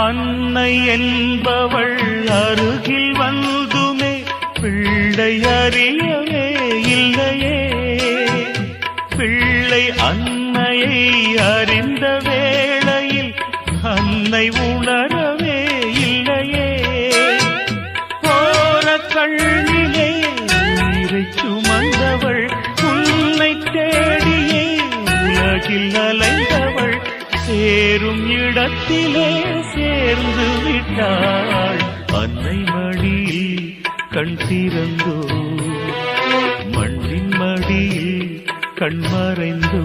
அன்னை என்பவள் அருகில் வந்துமே பிள்ளை அறியவே இல்லையே. பிள்ளை அன்னையை அறிந்த வேளையில் அன்னை உணரவே இல்லையே. போற கண்ணிலே நீரை சுமந்தவள் உன்னை தேடியே உலகில் அலைந்தவள் சேரும் இடத்திலே சேர்ந்து விட்டாள். அன்னை மடியில் கண் திறந்தோ மண்ணின் மடியில் கண் மறைந்தோ.